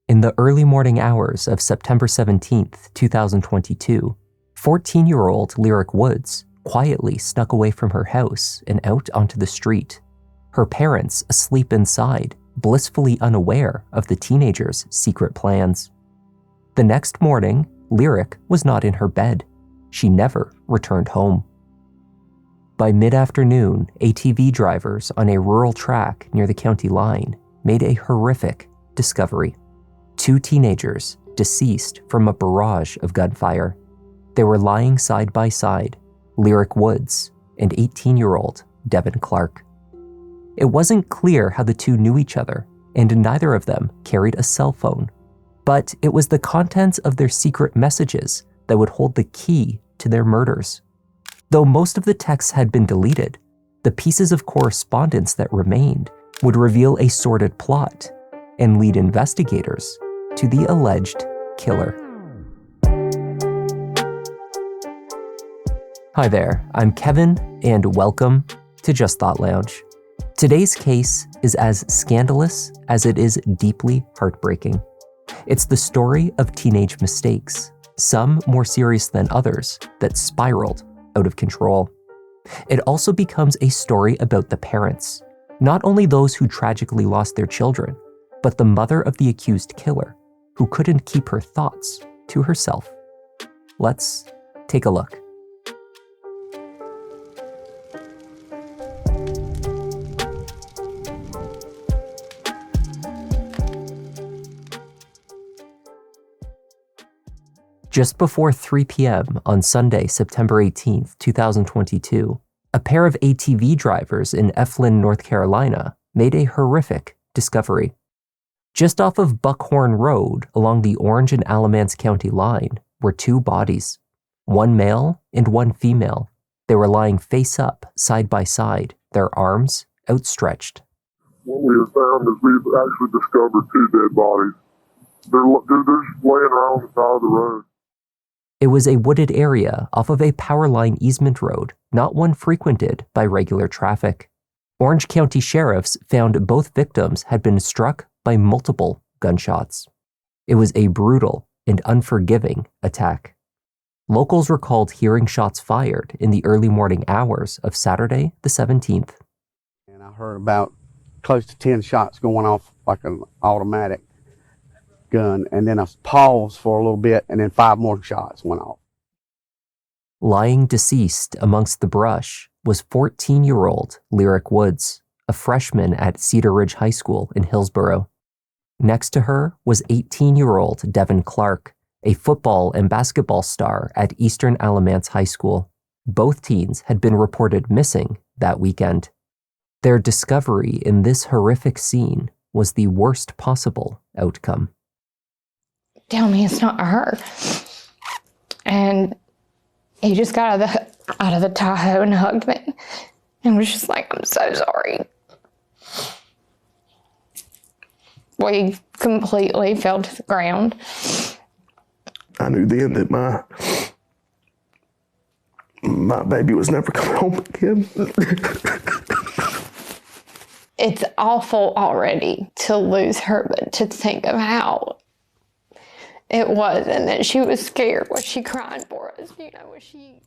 In the early morning hours of September 17th, 2022, 14-year-old Lyric Woods quietly snuck away from her house and out onto the street, her parents asleep inside, blissfully unaware of the teenager's secret plans. The next morning, Lyric was not in her bed. She never returned home. By mid-afternoon, ATV drivers on a rural track near the county line made a horrific discovery. 2 teenagers deceased from a barrage of gunfire. They were lying side by side, Lyric Woods and 18-year-old Devin Clark. It wasn't clear how the two knew each other, and neither of them carried a cell phone. But it was the contents of their secret messages that would hold the key to their murders. Though most of the texts had been deleted, the pieces of correspondence that remained would reveal a sordid plot and lead investigators to the alleged killer. Hi there, I'm Kevin, and welcome to Just Thought Lounge. Today's case is as scandalous as it is deeply heartbreaking. It's the story of teenage mistakes, some more serious than others, that spiraled out of control. It also becomes a story about the parents, not only those who tragically lost their children, but the mother of the accused killer, who couldn't keep her thoughts to herself. Let's take a look. Just before 3 p.m. on Sunday, September 18th, 2022, a pair of ATV drivers in Eflin, North Carolina, made a horrific discovery. Just off of Buckhorn Road, along the Orange and Alamance County line, were 2 bodies, one male and one female. They were lying face up, side by side, their arms outstretched. What we have found is we've actually discovered 2 dead bodies. They're just laying around the side of the road. It was a wooded area off of a power line easement road, not one frequented by regular traffic. Orange County sheriffs found both victims had been struck by multiple gunshots. It was a brutal and unforgiving attack. Locals recalled hearing shots fired in the early morning hours of Saturday the 17th. And I heard about close to 10 shots going off like an automatic gun, and then I paused for a little bit, and then 5 more shots went off. Lying deceased amongst the brush was 14-year-old Lyric Woods, a freshman at Cedar Ridge High School in Hillsboro. Next to her was 18-year-old Devin Clark, a football and basketball star at Eastern Alamance High School. Both teens had been reported missing that weekend. Their discovery in this horrific scene was the worst possible outcome. Tell me it's not her. And he just got out of the Tahoe and hugged me and was just like, I'm so sorry. We completely fell to the ground. I knew then that my baby was never coming home again. It's awful already to lose her, but to think of how it was, and that she was scared. Was she crying for us? You know, was she...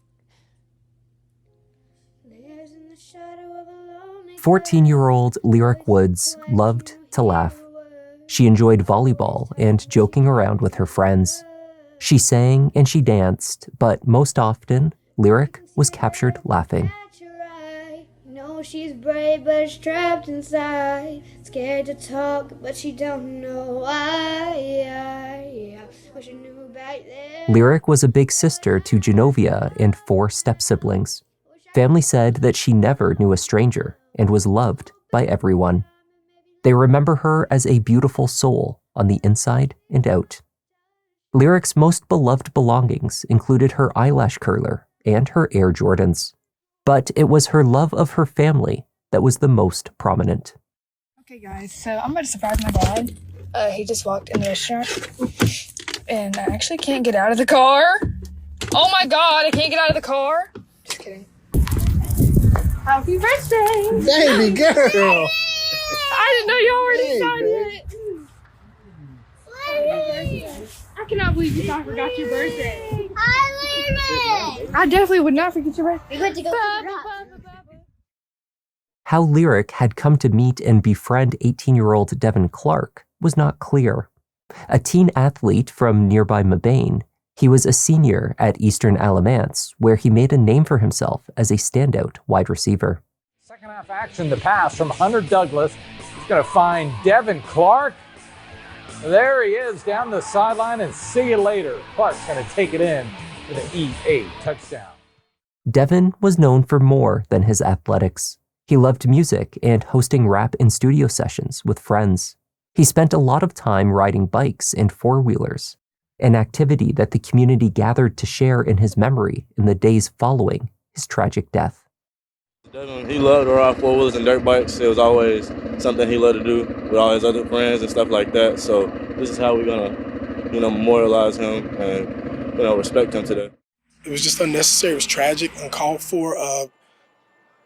14-year-old Lyric Woods loved to laugh. She enjoyed volleyball and joking around with her friends. She sang and she danced, but most often, Lyric was captured laughing. She's brave, but she's trapped inside. Scared to talk, but she don't know why. Wish I knew back then. Lyric was a big sister to Genovia and 4 step-siblings. Family said that she never knew a stranger and was loved by everyone. They remember her as a beautiful soul on the inside and out. Lyric's most beloved belongings included her eyelash curler and her Air Jordans. But it was her love of her family that was the most prominent. Okay guys, so I'm about to surprise my dad. He just walked in the restaurant and I actually can't get out of the car. Oh my God, I can't get out of the car. Just kidding. Happy birthday! Baby girl! I didn't know you already signed it. believe you thought I forgot your birthday. I leave it. I definitely would not forget your birthday. We went to go pick it up. How Lyric had come to meet and befriend 18-year-old Devin Clark was not clear. A teen athlete from nearby Mabane, he was a senior at Eastern Alamance, where he made a name for himself as a standout wide receiver. Second half action, the pass from Hunter Douglas. He's going to find Devin Clark. There he is down the sideline, and see you later. Clark's going to take it in with an E8 touchdown. Devin was known for more than his athletics. He loved music and hosting rap in studio sessions with friends. He spent a lot of time riding bikes and four-wheelers, an activity that the community gathered to share in his memory in the days following his tragic death. He loved to ride four-wheelers and dirt bikes. It was always something he loved to do with all his other friends and stuff like that. So this is how we're going to, memorialize him and, respect him today. It was just unnecessary. It was tragic, uncalled for,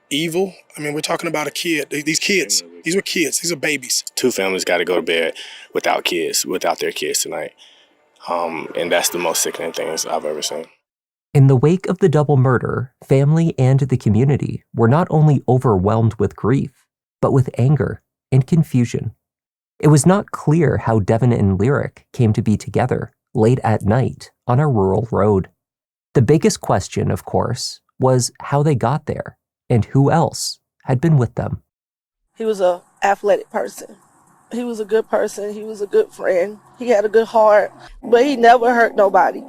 evil. I mean, we're talking about a kid. These kids, these were kids. These are babies. Two families got to go to bed without their kids tonight. And that's the most sickening things I've ever seen. In the wake of the double murder, family and the community were not only overwhelmed with grief, but with anger and confusion. It was not clear how Devin and Lyric came to be together late at night on a rural road. The biggest question, of course, was how they got there and who else had been with them. He was an athletic person. He was a good person. He was a good friend. He had a good heart, but he never hurt nobody.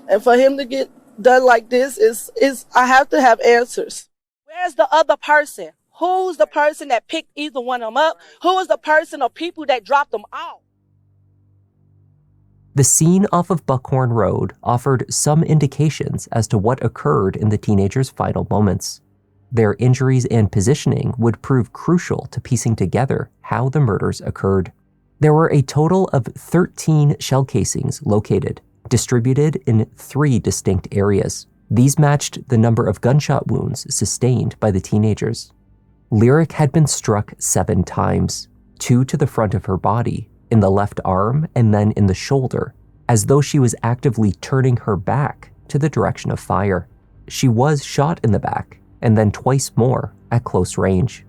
And for him to get done like this is I have to have answers. Where's the other person? Who's the person that picked either one of them up? Who is the person or people that dropped them off? The scene off of Buckhorn Road offered some indications as to what occurred in the teenagers' final moments. Their injuries and positioning would prove crucial to piecing together how the murders occurred. There were a total of 13 shell casings located, distributed in 3 distinct areas. These matched the number of gunshot wounds sustained by the teenagers. Lyric had been struck 7 times, 2 to the front of her body, in the left arm and then in the shoulder, as though she was actively turning her back to the direction of fire. She was shot in the back, and then twice more at close range.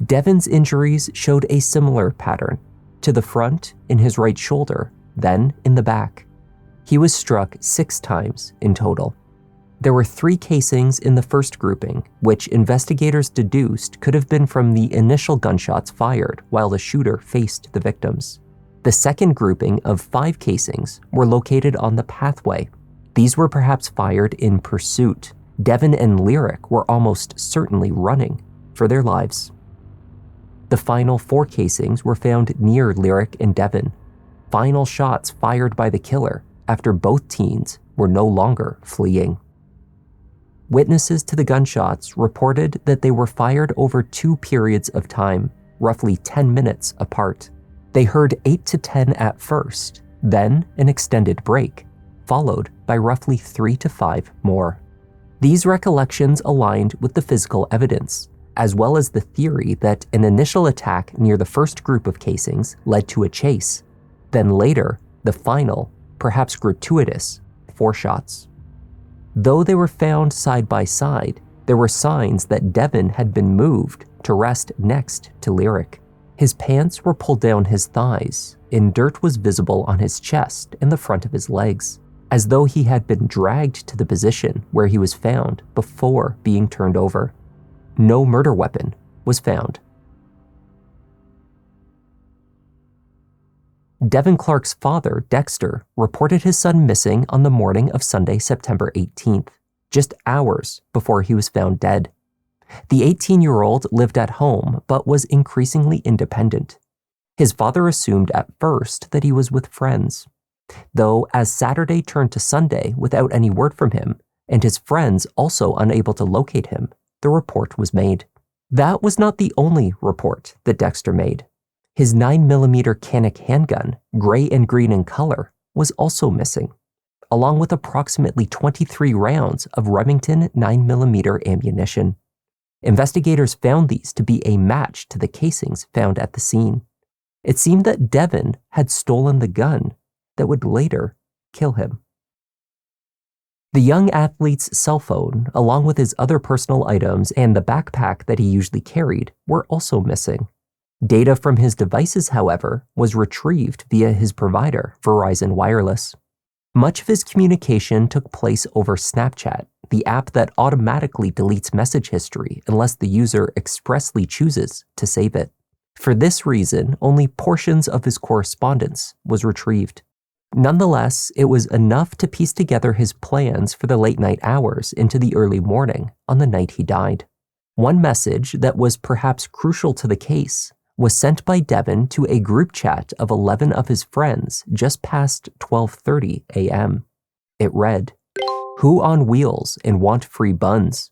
Devin's injuries showed a similar pattern, to the front in his right shoulder, then in the back. He was struck 6 times in total. There were 3 casings in the first grouping, which investigators deduced could have been from the initial gunshots fired while the shooter faced the victims. The second grouping of 5 casings were located on the pathway. These were perhaps fired in pursuit. Devin and Lyric were almost certainly running for their lives. The final 4 casings were found near Lyric and Devin, final shots fired by the killer after both teens were no longer fleeing. Witnesses to the gunshots reported that they were fired over 2 periods of time, roughly 10 minutes apart. They heard 8 to 10 at first, then an extended break, followed by roughly 3 to 5 more. These recollections aligned with the physical evidence, as well as the theory that an initial attack near the first group of casings led to a chase. Then later, the final, perhaps gratuitous, 4 shots. Though they were found side by side, there were signs that Devin had been moved to rest next to Lyric. His pants were pulled down his thighs, and dirt was visible on his chest and the front of his legs, as though he had been dragged to the position where he was found before being turned over. No murder weapon was found. Devin Clark's father, Dexter, reported his son missing on the morning of Sunday, September 18th, just hours before he was found dead. The 18-year-old lived at home but was increasingly independent. His father assumed at first that he was with friends, though as Saturday turned to Sunday without any word from him, and his friends also unable to locate him, the report was made. That was not the only report that Dexter made. His 9mm Canik handgun, gray and green in color, was also missing, along with approximately 23 rounds of Remington 9mm ammunition. Investigators found these to be a match to the casings found at the scene. It seemed that Devin had stolen the gun that would later kill him. The young athlete's cell phone, along with his other personal items and the backpack that he usually carried, were also missing. Data from his devices, however, was retrieved via his provider, Verizon Wireless. Much of his communication took place over Snapchat, the app that automatically deletes message history unless the user expressly chooses to save it. For this reason, only portions of his correspondence was retrieved. Nonetheless, it was enough to piece together his plans for the late-night hours into the early morning on the night he died. One message that was perhaps crucial to the case was sent by Devon to a group chat of 11 of his friends just past 12:30 a.m. It read, "Who on wheels and want free buns?"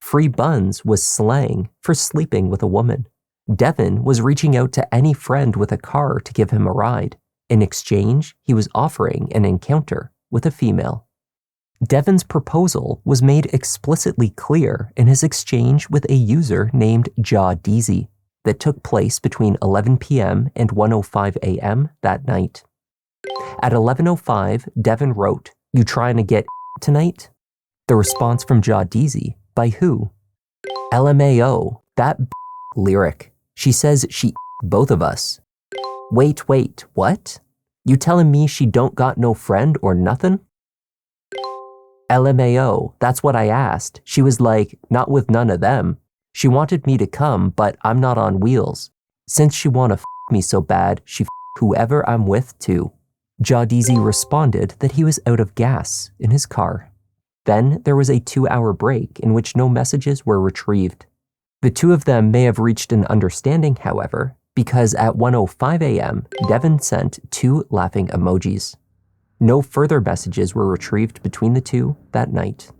Free buns was slang for sleeping with a woman. Devon was reaching out to any friend with a car to give him a ride. In exchange, he was offering an encounter with a female. Devon's proposal was made explicitly clear in his exchange with a user named Jaw Deezy that took place between 11 p.m. and 1:05 a.m. that night. At 11:05, Devon wrote, "You trying to get tonight?" The response from Jaw Deezy, "By who?" "LMAO, that lyric. She says she both of us." Wait, what? You telling me she don't got no friend or nothing?" "LMAO, that's what I asked. She was like, not with none of them. She wanted me to come, but I'm not on wheels. Since she wanna me so bad, she whoever I'm with too." Jaw Deezy responded that he was out of gas in his car. Then there was a 2-hour break in which no messages were retrieved. The two of them may have reached an understanding, however, because at 1:05 a.m., Devon sent 2 laughing emojis. No further messages were retrieved between the two that night.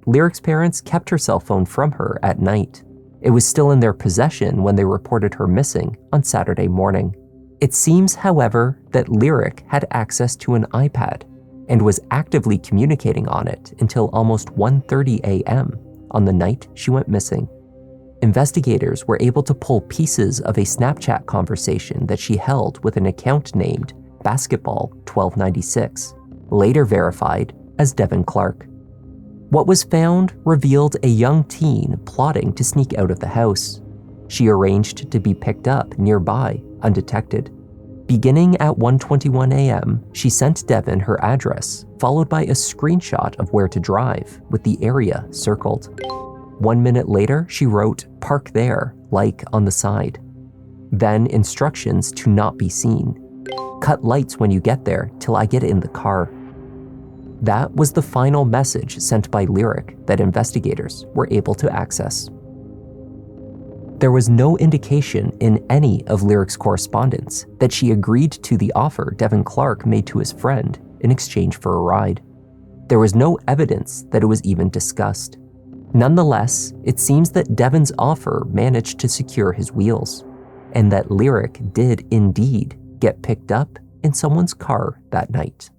Lyric's parents kept her cell phone from her at night. It was still in their possession when they reported her missing on Saturday morning. It seems, however, that Lyric had access to an iPad and was actively communicating on it until almost 1:30 a.m. on the night she went missing. Investigators were able to pull pieces of a Snapchat conversation that she held with an account named Basketball1296, later verified as Devin Clark. What was found revealed a young teen plotting to sneak out of the house. She arranged to be picked up nearby, undetected. Beginning at 1:21 a.m., she sent Devin her address, followed by a screenshot of where to drive, with the area circled. 1 minute later, she wrote, "Park there, like on the side." Then instructions to not be seen. "Cut lights when you get there till I get in the car." That was the final message sent by Lyric that investigators were able to access. There was no indication in any of Lyric's correspondence that she agreed to the offer Devin Clark made to his friend in exchange for a ride. There was no evidence that it was even discussed. Nonetheless, it seems that Devin's offer managed to secure his wheels, and that Lyric did indeed get picked up in someone's car that night.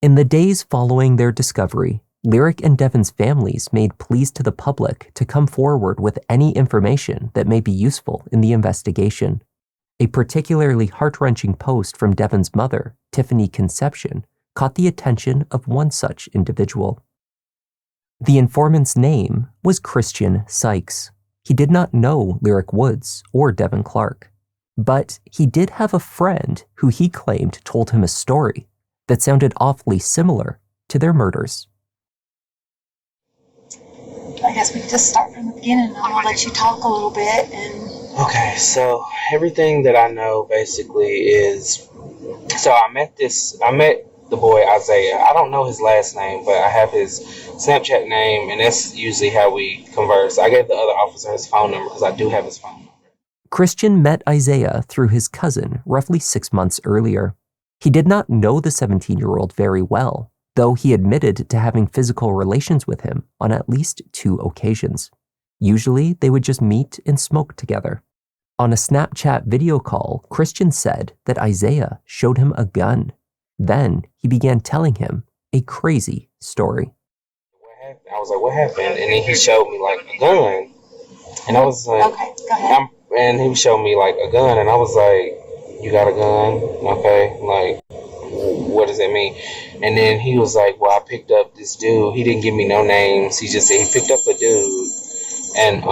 In the days following their discovery, Lyric and Devin's families made pleas to the public to come forward with any information that may be useful in the investigation. A particularly heart-wrenching post from Devin's mother, Tiffany Conception, caught the attention of one such individual. The informant's name was Christian Sykes. He did not know Lyric Woods or Devin Clark, but he did have a friend who he claimed told him a story that sounded awfully similar to their murders. I guess we can just start from the beginning. I'm gonna let you talk a little bit. Okay, so everything that I know basically is, so I met the boy Isaiah. I don't know his last name, but I have his Snapchat name, and that's usually how we converse. I gave the other officer his phone number because I do have his phone number. Christian met Isaiah through his cousin roughly 6 months earlier. He did not know the 17-year-old very well, though he admitted to having physical relations with him on at least 2 occasions. Usually, they would just meet and smoke together. On a Snapchat video call, Christian said that Isaiah showed him a gun. Then he began telling him a crazy story. I was like, "What happened?" And then he showed me like a gun, and I was like, "Okay, go ahead." And he showed me like a gun, and I was like, you got a gun? Okay, like, what does that mean? And then he was like, well, I picked up this dude. He didn't give me no names. He just said he picked up a dude. And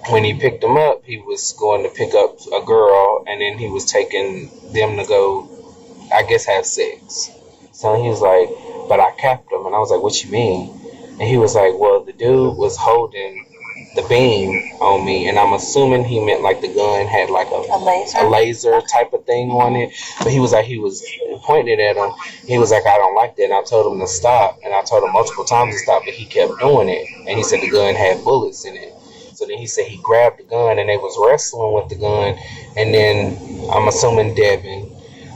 when he picked him up, he was going to pick up a girl, and then he was taking them to go, I guess, have sex. So he was like, but I capped him. And I was like, what you mean? And he was like, well, the dude was holding the beam on me, and I'm assuming he meant like the gun had like a laser type of thing on it. But he was like, he was pointing it at him. He was like, I don't like that. And I told him to stop, and I told him multiple times to stop, but he kept doing it. And he said the gun had bullets in it. So then he said he grabbed the gun, and they was wrestling with the gun. And then I'm assuming Devin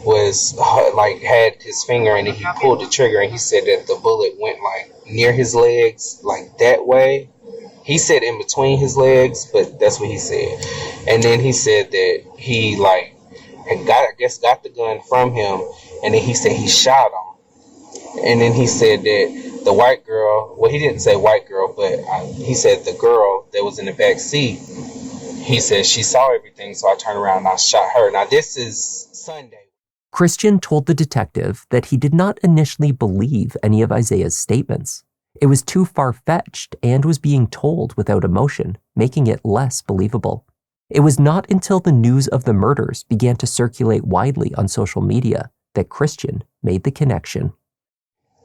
was like had his finger in it. He pulled the trigger, and he said that the bullet went like near his legs, like that way. He said in between his legs, but that's what he said. And then he said that he like got the gun from him, and then he said he shot him. And then he said that the white girl, well, he didn't say white girl, but he said the girl that was in the back seat, he said she saw everything, so I turned around and I shot her. Now this is Sunday. Christian told the detective that he did not initially believe any of Isaiah's statements. It was too far-fetched and was being told without emotion, making it less believable. It was not until the news of the murders began to circulate widely on social media that Christian made the connection.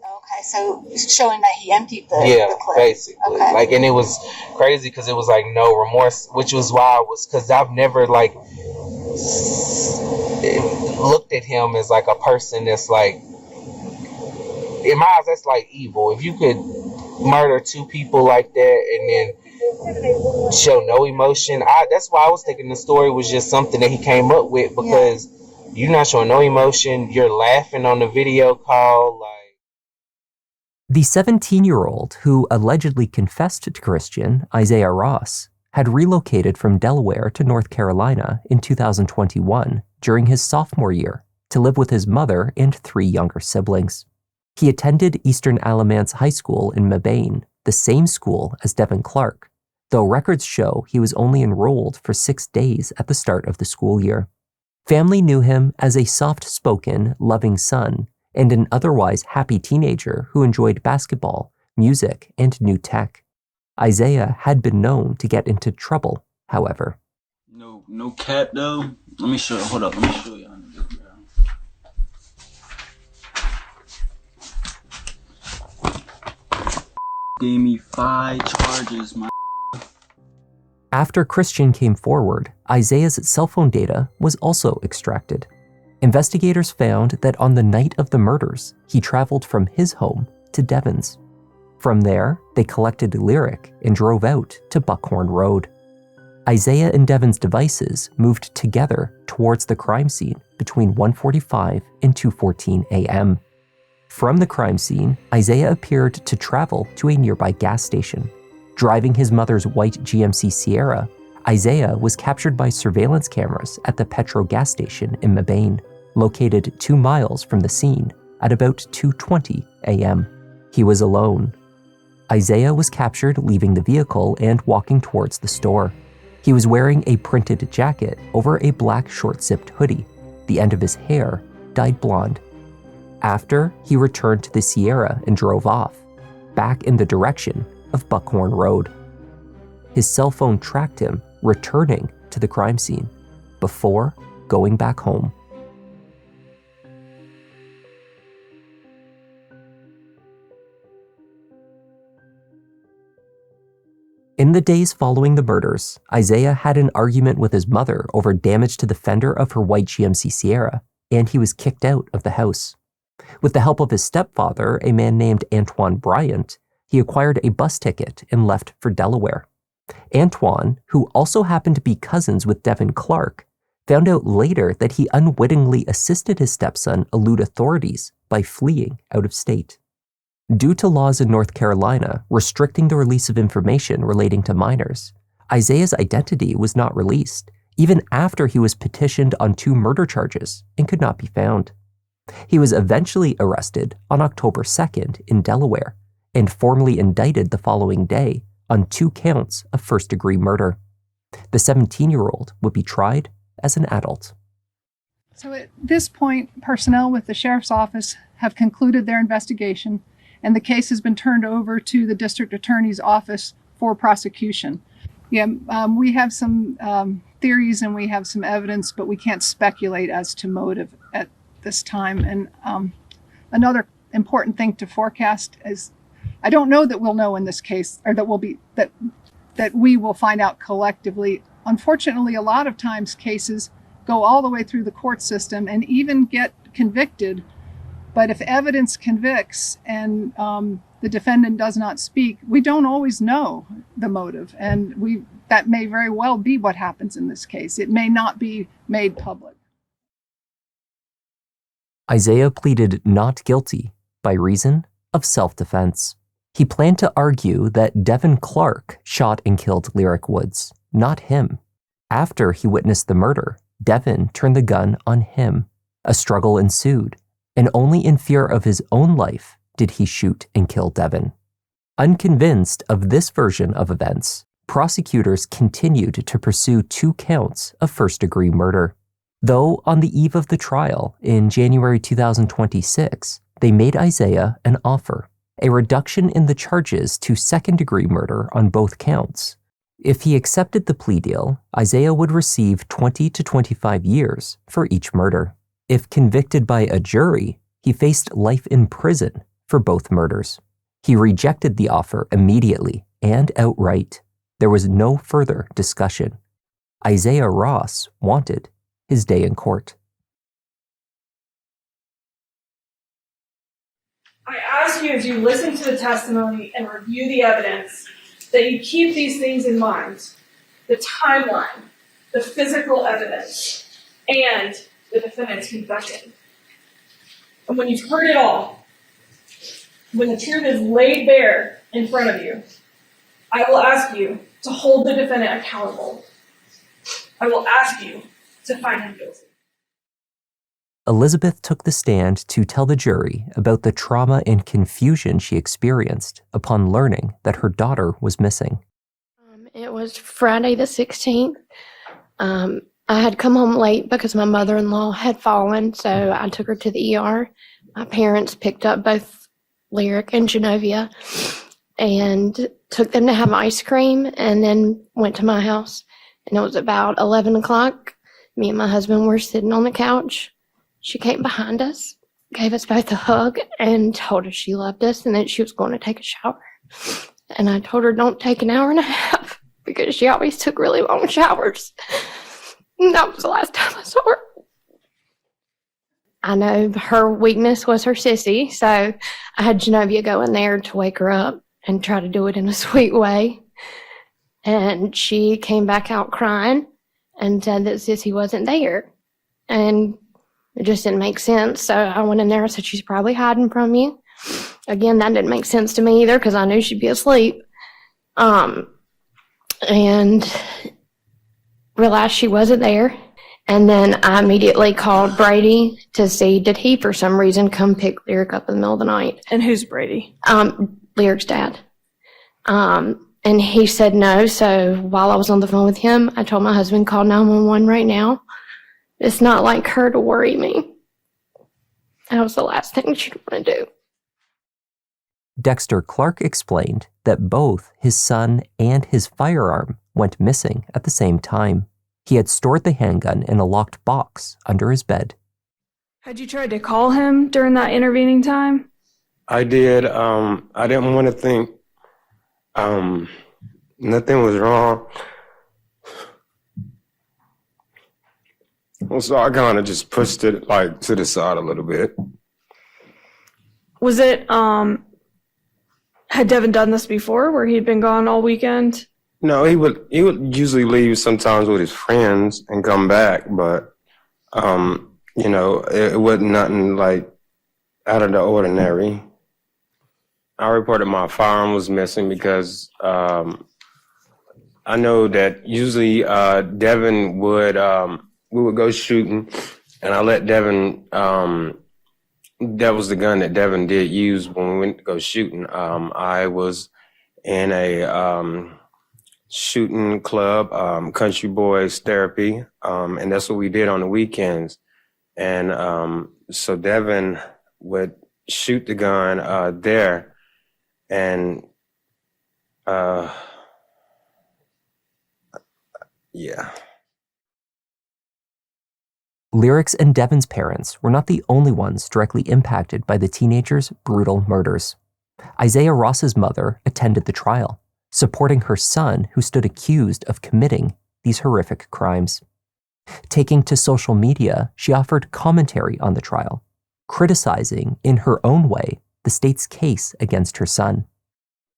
Okay, so showing that he emptied the clip. Basically. Okay. Like, and it was crazy because it was like no remorse, which was why I was, because I've never like looked at him as like a person that's like, in my eyes, that's like evil. If you could murder two people like that and then show no emotion, that's why I was thinking the story was just something that he came up with, because you're not showing no emotion, you're laughing on the video call. Like, the 17-year-old who allegedly confessed to Christian, Isaiah Ross, had relocated from Delaware to North Carolina in 2021 during his sophomore year to live with his mother and 3 younger siblings. He attended Eastern Alamance High School in Mebane, the same school as Devin Clark, though records show he was only enrolled for 6 days at the start of the school year. Family knew him as a soft-spoken, loving son and an otherwise happy teenager who enjoyed basketball, music, and new tech. Isaiah had been known to get into trouble, however. No cap though. Let me show you. Gave me 5 charges, man. After Christian came forward, Isaiah's cell phone data was also extracted. Investigators found that on the night of the murders, he traveled from his home to Devon's. From there, they collected Lyric and drove out to Buckhorn Road. Isaiah and Devon's devices moved together towards the crime scene between 1:45 and 2:14 a.m. From the crime scene, Isaiah appeared to travel to a nearby gas station. Driving his mother's white GMC Sierra, Isaiah was captured by surveillance cameras at the Petro gas station in Mebane, located 2 miles from the scene at about 2:20 a.m. He was alone. Isaiah was captured leaving the vehicle and walking towards the store. He was wearing a printed jacket over a black short-zipped hoodie, the end of his hair dyed blonde. After, he returned to the Sierra and drove off, back in the direction of Buckhorn Road. His cell phone tracked him, returning to the crime scene, before going back home. In the days following the murders, Isaiah had an argument with his mother over damage to the fender of her white GMC Sierra, and he was kicked out of the house. With the help of his stepfather, a man named Antoine Bryant, he acquired a bus ticket and left for Delaware. Antoine, who also happened to be cousins with Devin Clark, found out later that he unwittingly assisted his stepson elude authorities by fleeing out of state. Due to laws in North Carolina restricting the release of information relating to minors, Isaiah's identity was not released, even after he was petitioned on 2 murder charges and could not be found. He was eventually arrested on October 2nd in Delaware and formally indicted the following day on 2 counts of first-degree murder. The 17-year-old would be tried as an adult. So at this point, personnel with the sheriff's office have concluded their investigation, and the case has been turned over to the district attorney's office for prosecution. Yeah, we have some theories and we have some evidence, but we can't speculate as to motive at this time. And another important thing to forecast is, I don't know that we'll know in this case, or that we will find out collectively. Unfortunately, a lot of times cases go all the way through the court system and even get convicted. But if evidence convicts and the defendant does not speak, we don't always know the motive. And that may very well be what happens in this case. It may not be made public. Isaiah pleaded not guilty by reason of self-defense. He planned to argue that Devin Clark shot and killed Lyric Woods, not him. After he witnessed the murder, Devin turned the gun on him. A struggle ensued, and only in fear of his own life did he shoot and kill Devin. Unconvinced of this version of events, prosecutors continued to pursue 2 counts of first-degree murder. Though on the eve of the trial in January 2026, they made Isaiah an offer, a reduction in the charges to second-degree murder on both counts. If he accepted the plea deal, Isaiah would receive 20 to 25 years for each murder. If convicted by a jury, he faced life in prison for both murders. He rejected the offer immediately and outright. There was no further discussion. Isaiah Ross wanted his day in court. I ask you, as you listen to the testimony and review the evidence, that you keep these things in mind: the timeline, the physical evidence, and the defendant's confession. And when you've heard it all, when the truth is laid bare in front of you, I will ask you to hold the defendant accountable. I will ask you to find him guilty. Elizabeth took the stand to tell the jury about the trauma and confusion she experienced upon learning that her daughter was missing. It was Friday the 16th. I had come home late because my mother-in-law had fallen, so I took her to the ER. My parents picked up both Lyric and Genovia and took them to have ice cream, and then went to my house. And it was about 11 o'clock. Me and my husband were sitting on the couch. She came behind us, gave us both a hug, and told us she loved us and that she was going to take a shower. And I told her, don't take an hour and a half, because she always took really long showers. And that was the last time I saw her. I know her weakness was her sissy, so I had Genovia go in there to wake her up and try to do it in a sweet way. And she came back out crying and said that sissy wasn't there. And it just didn't make sense. So I went in there and said, she's probably hiding from you. Again, that didn't make sense to me either, because I knew she'd be asleep. And realized she wasn't there. And then I immediately called Brady to see, did he for some reason come pick Lyric up in the middle of the night? And who's Brady? Lyric's dad. And he said no. So while I was on the phone with him, I told my husband, call 911 right now. It's not like her to worry me. That was the last thing she'd want to do. Dexter Clark explained that both his son and his firearm went missing at the same time. He had stored the handgun in a locked box under his bed. Had you tried to call him during that intervening time? I did. I didn't want to think nothing was wrong. So I kind of just pushed it like to the side a little bit. Was it, had Devin done this before, where he'd been gone all weekend? No, he would usually leave sometimes with his friends and come back, but you know, it wasn't nothing like out of the ordinary. I reported my firearm was missing because I know that usually Devin would we would go shooting, and I let Devin. That was the gun that Devin did use when we went to go shooting. I was in a shooting club, Country Boys Therapy, and that's what we did on the weekends. And so Devin would shoot the gun there, and yeah. Lyric's and Devon's parents were not the only ones directly impacted by the teenager's brutal murders. Isaiah Ross's mother attended the trial, supporting her son who stood accused of committing these horrific crimes. Taking to social media, she offered commentary on the trial, criticizing in her own way the state's case against her son,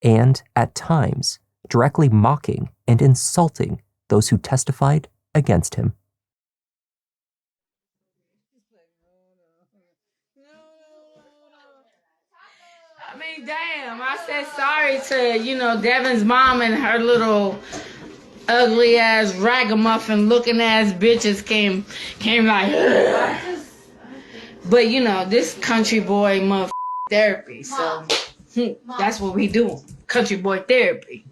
and at times directly mocking and insulting those who testified against him. I mean, damn, I said sorry to, Devin's mom and her little ugly ass ragamuffin looking ass bitches came like, ugh. But this country boy mother therapy, so that's what we do, country boy therapy.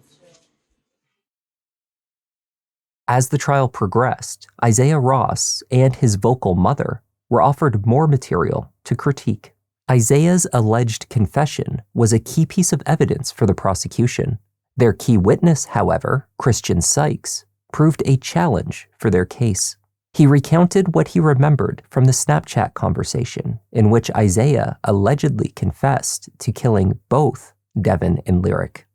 As the trial progressed, Isaiah Ross and his vocal mother were offered more material to critique. Isaiah's alleged confession was a key piece of evidence for the prosecution. Their key witness, however, Christian Sykes, proved a challenge for their case. He recounted what he remembered from the Snapchat conversation in which Isaiah allegedly confessed to killing both Devin and Lyric.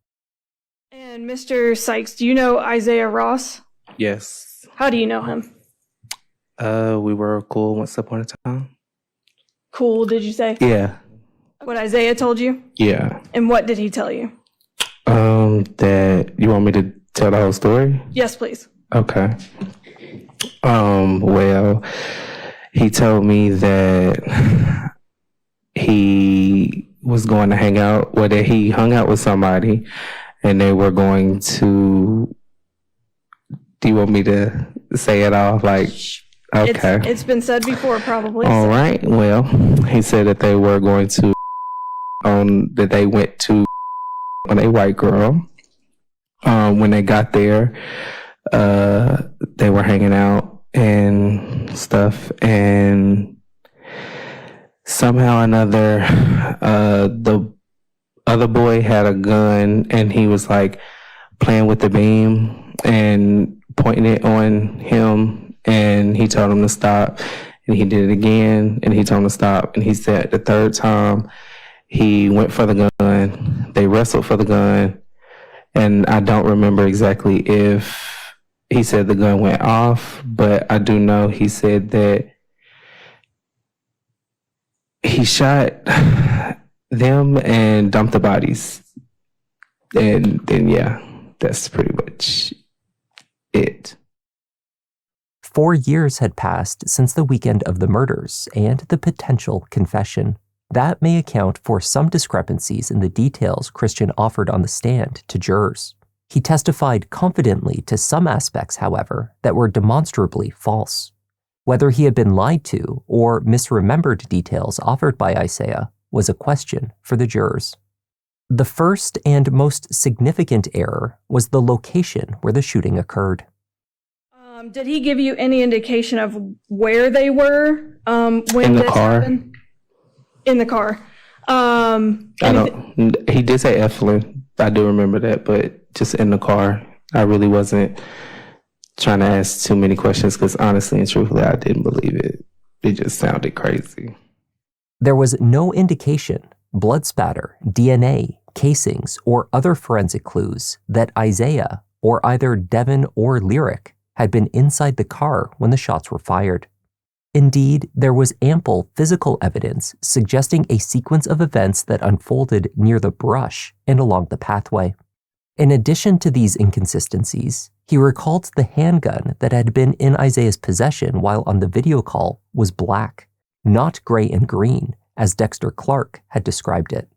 And Mr. Sykes, do you know Isaiah Ross? Yes. How do you know him? We were cool once upon a time. Cool, did you say? Yeah. What Isaiah told you? Yeah. And what did he tell you? That you want me to tell the whole story? Yes, please. Okay. Well, he told me that he was going to hang out, or that he hung out with somebody, and they were going to. Do you want me to say it all? Like, okay. It's been said before, probably. All right. Well, he said that they were going to, that they went to on a white girl. When they got there, they were hanging out and stuff, and somehow or another, the other boy had a gun, and he was like playing with the beam and pointing it on him, and he told him to stop, and he did it again, and he told him to stop, and he said the third time he went for the gun. They wrestled for the gun, and I don't remember exactly if he said the gun went off, but I do know he said that he shot them and dumped the bodies, and then yeah, that's pretty much it. 4 years had passed since the weekend of the murders and the potential confession. That may account for some discrepancies in the details Christian offered on the stand to jurors. He testified confidently to some aspects, however, that were demonstrably false. Whether he had been lied to or misremembered details offered by Isaiah was a question for the jurors. The first and most significant error was the location where the shooting occurred. Did he give you any indication of where they were when in the this car? happened? In the car. He did say Eflin. I do remember that, but just in the car. I really wasn't trying to ask too many questions because honestly and truthfully, I didn't believe it. It just sounded crazy. There was no indication, blood spatter, DNA, casings, or other forensic clues that Isaiah or either Devin or Lyric had been inside the car when the shots were fired. Indeed, there was ample physical evidence suggesting a sequence of events that unfolded near the brush and along the pathway. In addition to these inconsistencies, he recalled the handgun that had been in Isaiah's possession while on the video call was black, not gray and green, as Devin Clark had described it.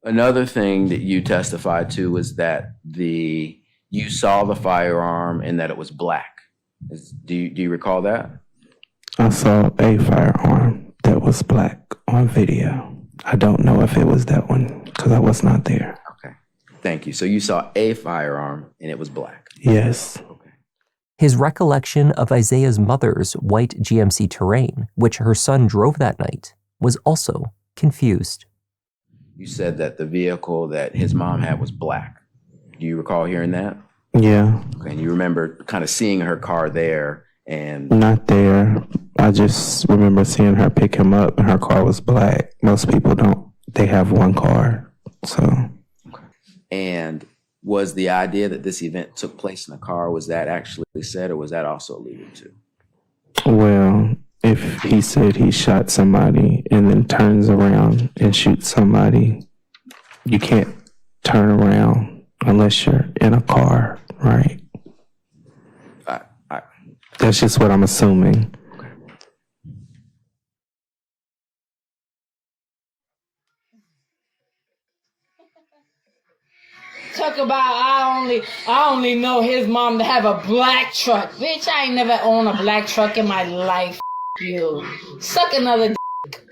Another thing that you testified to was that you saw the firearm and that it was black. Do you recall that? I saw a firearm that was black on video. I don't know if it was that one because I was not there. Okay. Thank you. So you saw a firearm and it was black? Yes. His recollection of Isaiah's mother's white GMC Terrain, which her son drove that night, was also confused. You said that the vehicle that his mom had was black. Do you recall hearing that? Yeah. Okay, and you remember kind of seeing her car there and... Not there. I just remember seeing her pick him up and her car was black. Most people don't. They have one car, so... And was the idea that this event took place in a car, was that actually said, or was that also alluded to? Well, if he said he shot somebody and then turns around and shoots somebody, you can't turn around unless you're in a car, right? That's just what I'm assuming. Talk about I only know his mom to have a black truck. Bitch, I ain't never owned a black truck in my life. You. Suck another dick.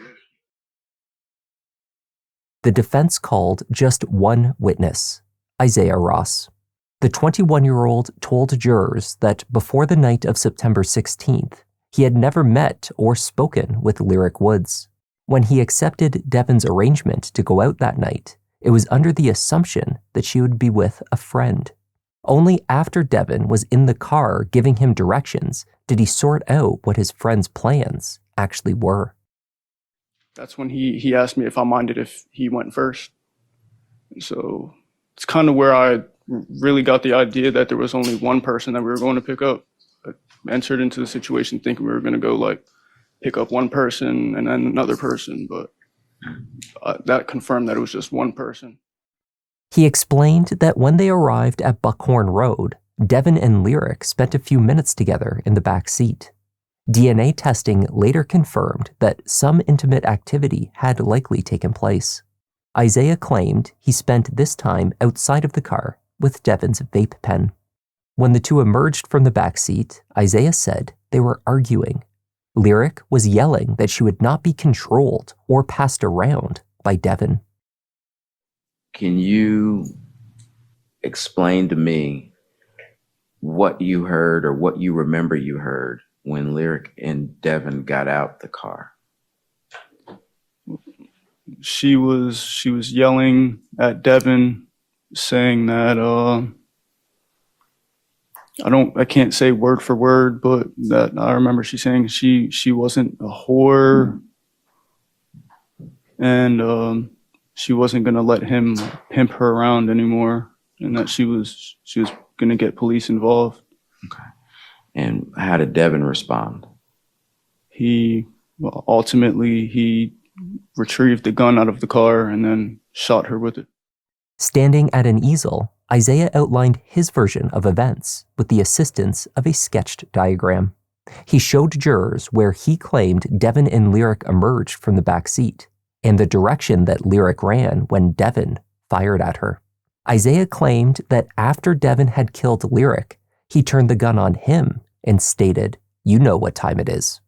The defense called just one witness, Isaiah Ross. The 21-year-old told jurors that before the night of September 16th, he had never met or spoken with Lyric Woods. When he accepted Devon's arrangement to go out that night, it was under the assumption that she would be with a friend. Only after Devon was in the car giving him directions did he sort out what his friend's plans actually were. That's when he asked me if I minded if he went first. And so it's kind of where I really got the idea that there was only one person that we were going to pick up. I entered into the situation thinking we were going to go pick up one person and then another person, but that confirmed that it was just one person. He explained that when they arrived at Buckhorn Road, Devon and Lyric spent a few minutes together in the back seat. DNA testing later confirmed that some intimate activity had likely taken place. Isaiah claimed he spent this time outside of the car with Devon's vape pen. When the two emerged from the back seat, Isaiah said they were arguing. Lyric was yelling that she would not be controlled or passed around by Devon. Can you explain to me what you heard or what you remember you heard when Lyric and Devon got out the car? She was yelling at Devon, saying that I can't say word for word, but that I remember she saying she wasn't a whore, and she wasn't gonna let him pimp her around anymore, and that she was gonna get police involved. Okay. And how did Devon respond? Ultimately he retrieved the gun out of the car and then shot her with it. Standing at an easel, Isaiah outlined his version of events with the assistance of a sketched diagram. He showed jurors where he claimed Devon and Lyric emerged from the back seat and the direction that Lyric ran when Devon fired at her. Isaiah claimed that after Devon had killed Lyric, he turned the gun on him and stated, "You know what time it is."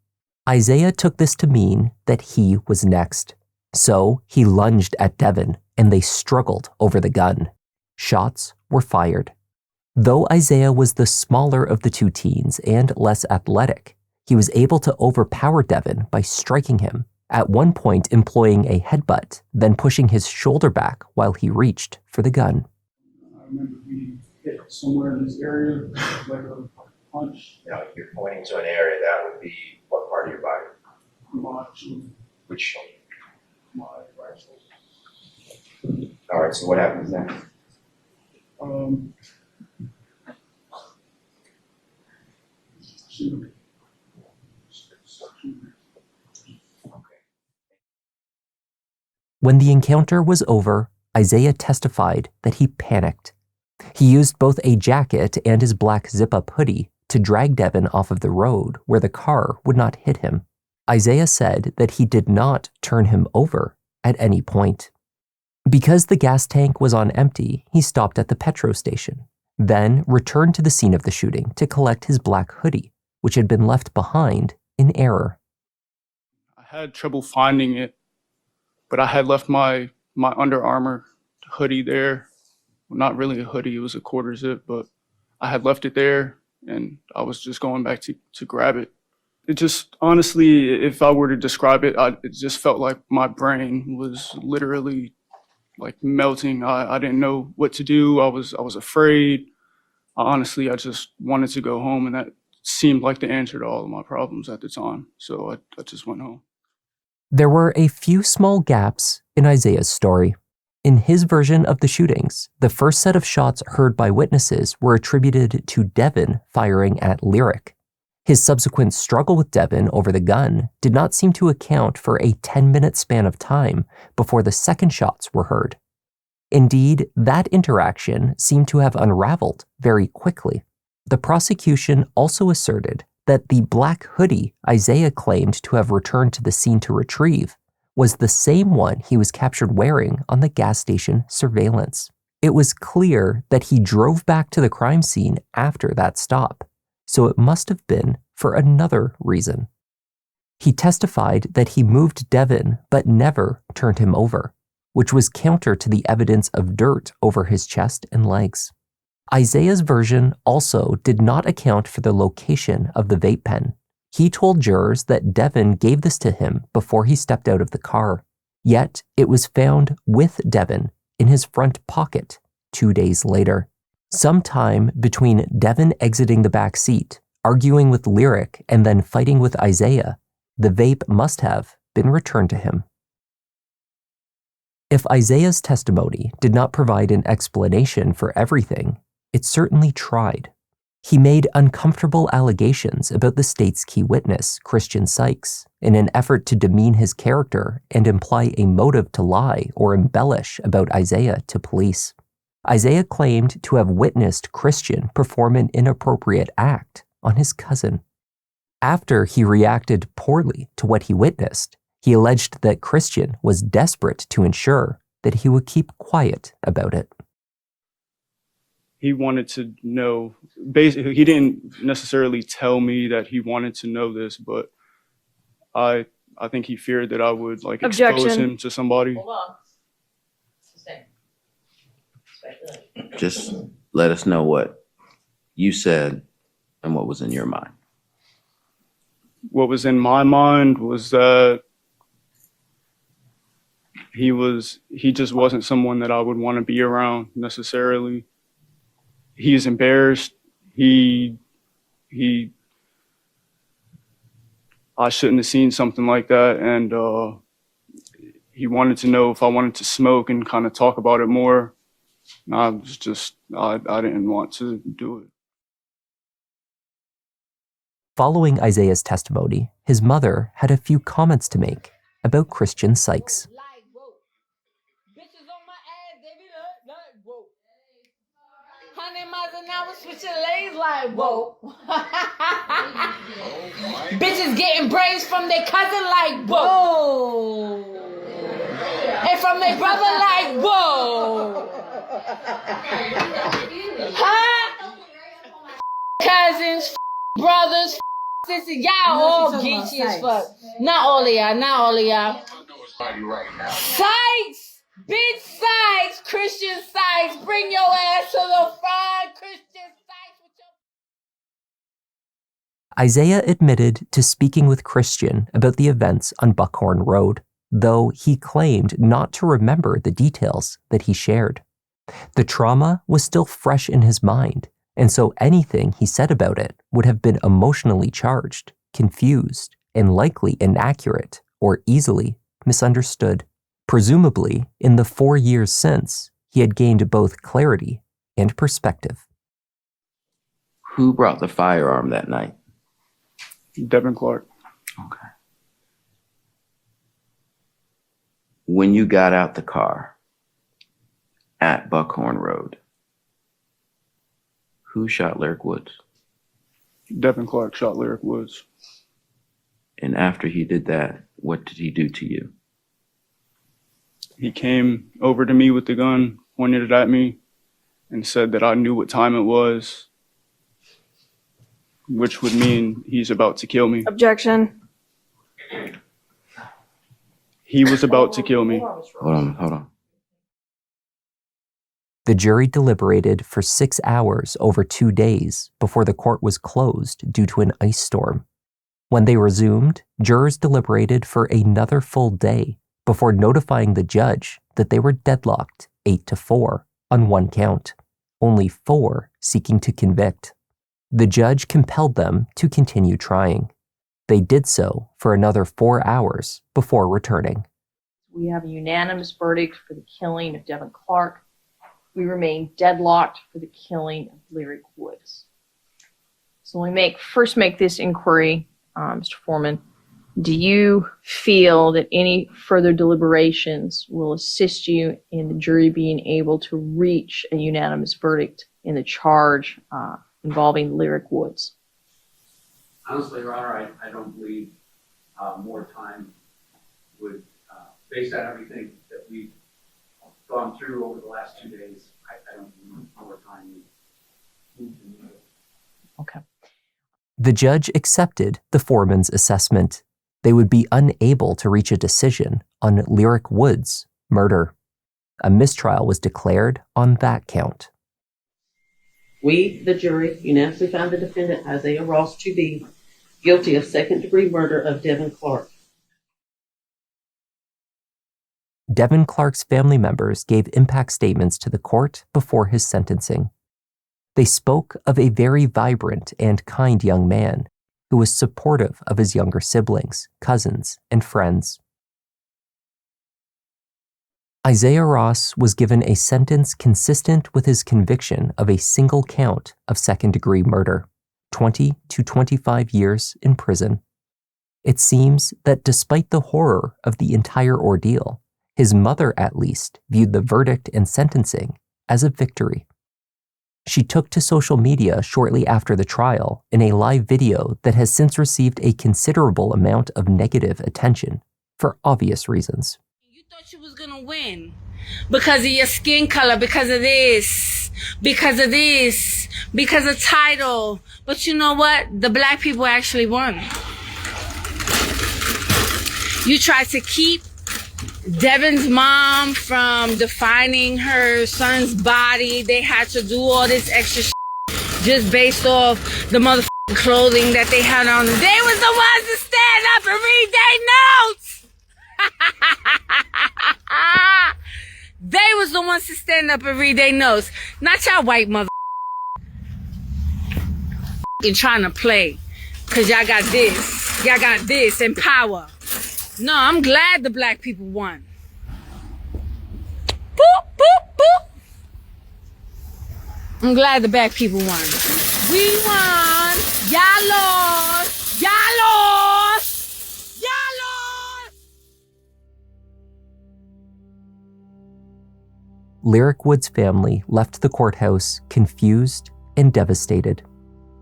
Isaiah took this to mean that he was next. So he lunged at Devon and they struggled over the gun. Shots were fired. Though Isaiah was the smaller of the two teens and less athletic, he was able to overpower Devon by striking him, at one point employing a headbutt, then pushing his shoulder back while he reached for the gun. I remember being hit somewhere in this area, like a punch. Now, if you're pointing to an area, that would be what part of your body? My shoulder. Which shoulder? My right shoulder. All right, so what happens next? When the encounter was over, Isaiah testified that he panicked. He used both a jacket and his black zip-up hoodie to drag Devon off of the road where the car would not hit him. Isaiah said that he did not turn him over at any point. Because the gas tank was on empty, he stopped at the petrol station, then returned to the scene of the shooting to collect his black hoodie, which had been left behind in error. I had trouble finding it, but I had left my Under Armour hoodie there. Well, not really a hoodie, it was a quarter zip, but I had left it there, and I was just going back to grab it. It just, honestly, if I were to describe it, it just felt like my brain was literally like melting. I didn't know what to do. I was afraid. Honestly, I just wanted to go home, and that seemed like the answer to all of my problems at the time. So I just went home. There were a few small gaps in Isaiah's story. In his version of the shootings, the first set of shots heard by witnesses were attributed to Devin firing at Lyric. His subsequent struggle with Devin over the gun did not seem to account for a 10-minute span of time before the second shots were heard. Indeed, that interaction seemed to have unraveled very quickly. The prosecution also asserted that the black hoodie Isaiah claimed to have returned to the scene to retrieve was the same one he was captured wearing on the gas station surveillance. It was clear that he drove back to the crime scene after that stop, so it must have been for another reason. He testified that he moved Devin but never turned him over, which was counter to the evidence of dirt over his chest and legs. Isaiah's version also did not account for the location of the vape pen. He told jurors that Devin gave this to him before he stepped out of the car, yet it was found with Devin in his front pocket 2 days later. Sometime between Devin exiting the back seat, arguing with Lyric, and then fighting with Isaiah, the vape must have been returned to him. If Isaiah's testimony did not provide an explanation for everything, it certainly tried. He made uncomfortable allegations about the state's key witness, Christian Sykes, in an effort to demean his character and imply a motive to lie or embellish about Isaiah to police. Isaiah claimed to have witnessed Christian perform an inappropriate act on his cousin. After he reacted poorly to what he witnessed, he alleged that Christian was desperate to ensure that he would keep quiet about it. He wanted to know, basically, he didn't necessarily tell me that he wanted to know this, but I think he feared that I would expose him to somebody. Hold on. Just let us know what you said and what was in your mind. What was in my mind was that he just wasn't someone that I would want to be around necessarily. He's embarrassed. I shouldn't have seen something like that, and he wanted to know if I wanted to smoke and kind of talk about it more. I didn't want to do it. Following Isaiah's testimony, his mother had a few comments to make about Christian Sykes. Bitches getting braids from their cousin like whoa. And from their brother like whoa. Huh? Cousins, brothers, sisters, y'all all geeky as fuck. Not all of y'all. Sykes! Bitch Sykes! Christian Sykes! Bring your ass to the front, Christian Sykes! Isaiah admitted to speaking with Christian about the events on Buckhorn Road, though he claimed not to remember the details that he shared. The trauma was still fresh in his mind, and so anything he said about it would have been emotionally charged, confused, and likely inaccurate or easily misunderstood. Presumably, in the 4 years since, he had gained both clarity and perspective. Who brought the firearm that night? Devin Clark. Okay. When you got out the car at Buckhorn Road, who shot Lyric Woods? Devin Clark shot Lyric Woods. And after he did that, what did he do to you? He came over to me with the gun, pointed it at me, and said that I knew what time it was, which would mean he's about to kill me. Objection. He was about to kill me. Hold on. The jury deliberated for 6 hours over 2 days before the court was closed due to an ice storm. When they resumed, jurors deliberated for another full day before notifying the judge that they were deadlocked 8-4 on one count, only 4 seeking to convict. The judge compelled them to continue trying. They did so for another 4 hours before returning. We have a unanimous verdict for the killing of Devin Clark. We remain deadlocked for the killing of Lyric Woods. So when we first make this inquiry, Mr. Foreman, do you feel that any further deliberations will assist you in the jury being able to reach a unanimous verdict in the charge involving Lyric Woods? Honestly, Your Honor, I don't believe more time would, based on everything that we've gone through over the last 2 days, I don't believe more time would move the needle. Okay. The judge accepted the foreman's assessment. They would be unable to reach a decision on Lyric Woods' murder. A mistrial was declared on that count. We, the jury, unanimously found the defendant, Isaiah Ross, to be guilty of second-degree murder of Devin Clark. Devin Clark's family members gave impact statements to the court before his sentencing. They spoke of a very vibrant and kind young man who was supportive of his younger siblings, cousins, and friends. Isaiah Ross was given a sentence consistent with his conviction of a single count of second-degree murder, 20 to 25 years in prison. It seems that despite the horror of the entire ordeal, his mother at least viewed the verdict and sentencing as a victory. She took to social media shortly after the trial in a live video that has since received a considerable amount of negative attention for obvious reasons. You thought you was gonna win because of your skin color, because of this, because of this, because of title. But you know what? The black people actually won. You tried to keep Devon's mom from defining her son's body. They had to do all this extra shit just based off the motherfucking clothing that they had on. They was the ones to stand up and read their notes. They was the ones to stand up and read their notes. Not y'all white mother trying to play. Cause y'all got this and power. No, I'm glad the black people won. Boop, boop, boop. I'm glad the black people won. We won. Y'all lost. Y'all lost. Y'all lost. Lyric Woods' family left the courthouse confused and devastated.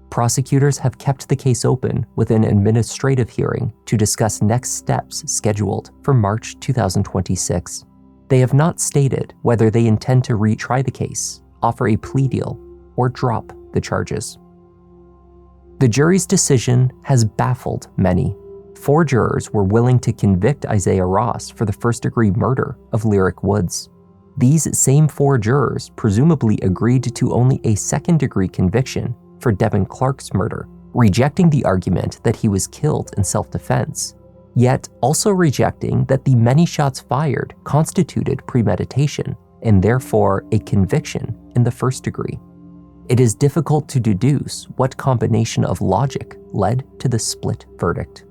Prosecutors have kept the case open with an administrative hearing to discuss next steps scheduled for March 2026. They have not stated whether they intend to retry the case, offer a plea deal, or drop the charges. The jury's decision has baffled many. 4 jurors were willing to convict Isaiah Ross for the first-degree murder of Lyric Woods. These same 4 jurors presumably agreed to only a second-degree conviction for Devin Clark's murder, rejecting the argument that he was killed in self-defense, yet also rejecting that the many shots fired constituted premeditation and therefore a conviction in the first degree. It is difficult to deduce what combination of logic led to the split verdict.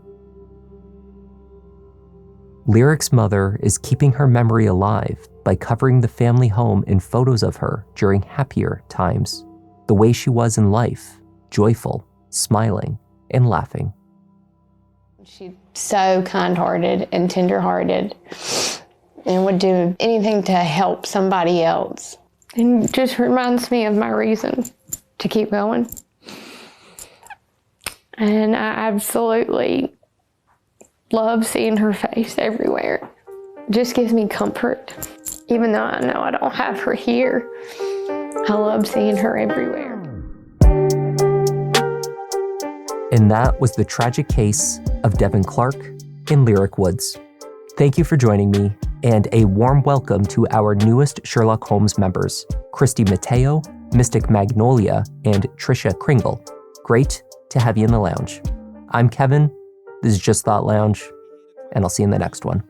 Lyric's mother is keeping her memory alive by covering the family home in photos of her during happier times, the way she was in life, joyful, smiling, and laughing. She's so kind-hearted and tender-hearted and would do anything to help somebody else. And just reminds me of my reason to keep going. And I absolutely love seeing her face everywhere. It just gives me comfort. Even though I know I don't have her here, I love seeing her everywhere. And that was the tragic case of Devin Clark and Lyric Woods. Thank you for joining me, and a warm welcome to our newest Sherlock Holmes members, Christy Mateo, Mystic Magnolia, and Trisha Kringle. Great to have you in the lounge. I'm Kevin, this is Just Thought Lounge, and I'll see you in the next one.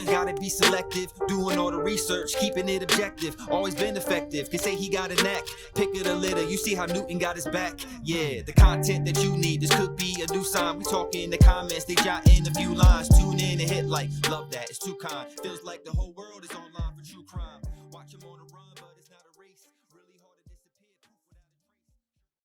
Gotta be selective, doing all the research, keeping it objective, always been effective, can say he got a knack, pick of the litter, you see how Newton got his back, yeah, the content that you need, this could be a new sign, we talk in the comments, they jot in a few lines, tune in and hit like, love that, it's too kind, feels like the whole world is online for true crime.